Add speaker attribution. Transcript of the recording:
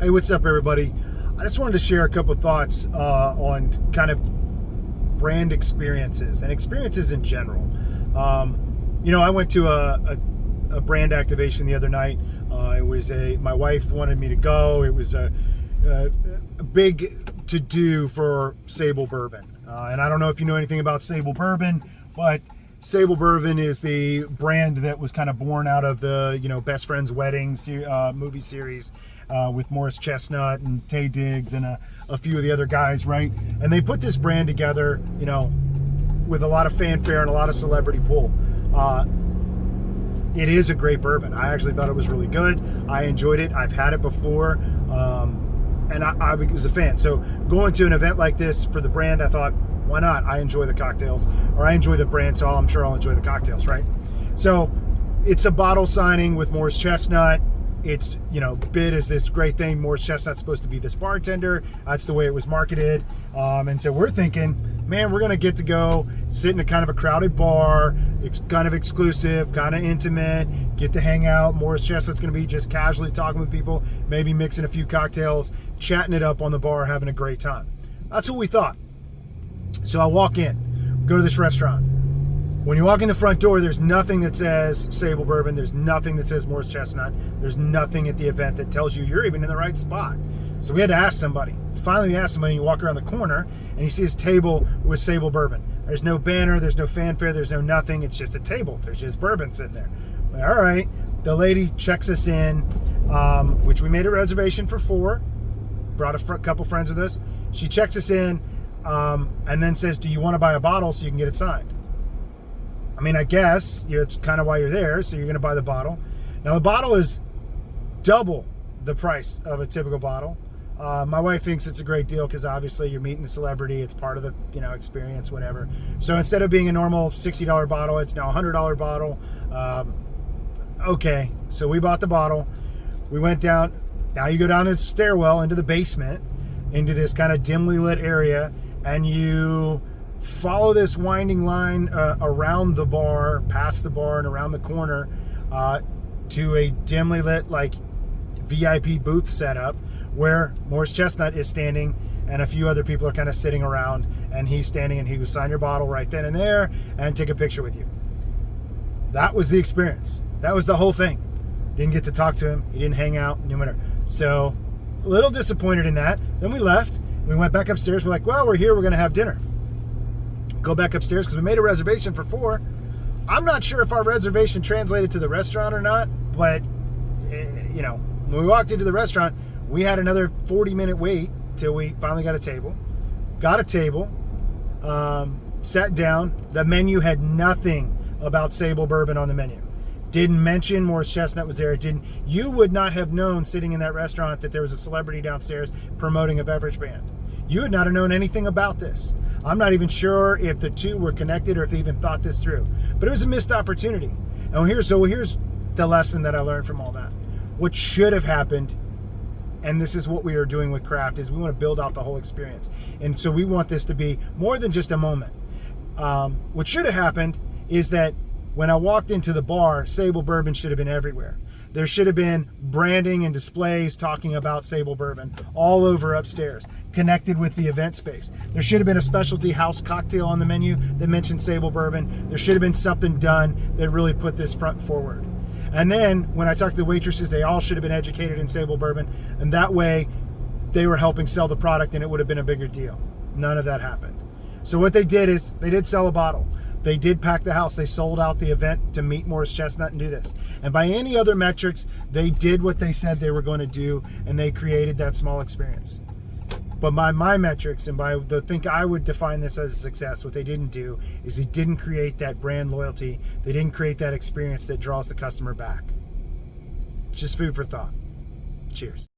Speaker 1: Hey, what's up, everybody? I just wanted to share a couple thoughts on kind of brand experiences and experiences in general. I went to a brand activation the other night. It was my wife wanted me to go. It was a big to-do for Sable Bourbon. And I don't know if you know anything about Sable Bourbon, but Sable Bourbon is the brand that was kind of born out of the, Best Friends Wedding movie series with Morris Chestnut and Tay Diggs and a few of the other guys, right? And they put this brand together, with a lot of fanfare and a lot of celebrity pull. It is a great bourbon. I actually thought it was really good. I enjoyed it. I've had it before, and I was a fan. So going to an event like this for the brand, I thought, why not? I enjoy the cocktails, or I enjoy the brand, so I'm sure I'll enjoy the cocktails, right? So it's a bottle signing with Morris Chestnut. It's, bid as this great thing. Morris Chestnut's supposed to be this bartender. That's the way it was marketed. And so we're thinking, man, we're going to get to go sit in a kind of a crowded bar. It's kind of exclusive, kind of intimate, get to hang out. Morris Chestnut's going to be just casually talking with people, maybe mixing a few cocktails, chatting it up on the bar, having a great time. That's what we thought. So I walk in, go to this restaurant. When you walk in the front door, there's nothing that says Sable Bourbon. There's nothing that says Morris Chestnut. There's nothing at the event that tells you you're even in the right spot. So we had to ask somebody. Finally, we asked somebody, and you walk around the corner, and you see this table with Sable Bourbon. There's no banner. There's no fanfare. There's no nothing. It's just a table. There's just bourbon sitting there. All right. The lady checks us in, which we made a reservation for 4. Brought a couple friends with us. She checks us in, and then says, do you want to buy a bottle so you can get it signed? I mean, I guess it's kind of why you're there, so you're going to buy the bottle. Now, the bottle is double the price of a typical bottle. My wife thinks it's a great deal because obviously you're meeting the celebrity. It's part of the experience, whatever. So instead of being a normal $60 bottle, it's now a $100 bottle. Okay, so we bought the bottle. We went down. Now you go down this stairwell into the basement, into this kind of dimly lit area, and you follow this winding line around the bar, past the bar and around the corner to a dimly lit VIP booth setup where Morris Chestnut is standing and a few other people are kind of sitting around, and he's standing and he will sign your bottle right then and there and take a picture with you. That was the experience. That was the whole thing. Didn't get to talk to him. He didn't hang out. So a little disappointed in that. Then we left. We went back upstairs. We're like, well, we're here. We're going to have dinner. Go back upstairs because we made a reservation for 4. I'm not sure if our reservation translated to the restaurant or not, but when we walked into the restaurant, we had another 40-minute wait till we finally got a table. Got a table, sat down. The menu had nothing about Sable Bourbon on the menu. Didn't mention Morris Chestnut was there. You would not have known sitting in that restaurant that there was a celebrity downstairs promoting a beverage brand. You would not have known anything about this. I'm not even sure if the two were connected or if they even thought this through. But it was a missed opportunity. And here's the lesson that I learned from all that. What should have happened, and this is what we are doing with craft, is we want to build out the whole experience. And so we want this to be more than just a moment. What should have happened is that when I walked into the bar, Sable Bourbon should have been everywhere. There should have been branding and displays talking about Sable Bourbon all over upstairs, connected with the event space. There should have been a specialty house cocktail on the menu that mentioned Sable Bourbon. There should have been something done that really put this front forward. And then when I talked to the waitresses, they all should have been educated in Sable Bourbon, and that way they were helping sell the product and it would have been a bigger deal. None of that happened. So what they did is they did sell a bottle. They did pack the house. They sold out the event to meet Morris Chestnut and do this. And by any other metrics, they did what they said they were going to do, and they created that small experience. But by my metrics, and by the think I would define this as a success, what they didn't do is they didn't create that brand loyalty. They didn't create that experience that draws the customer back. Just food for thought. Cheers.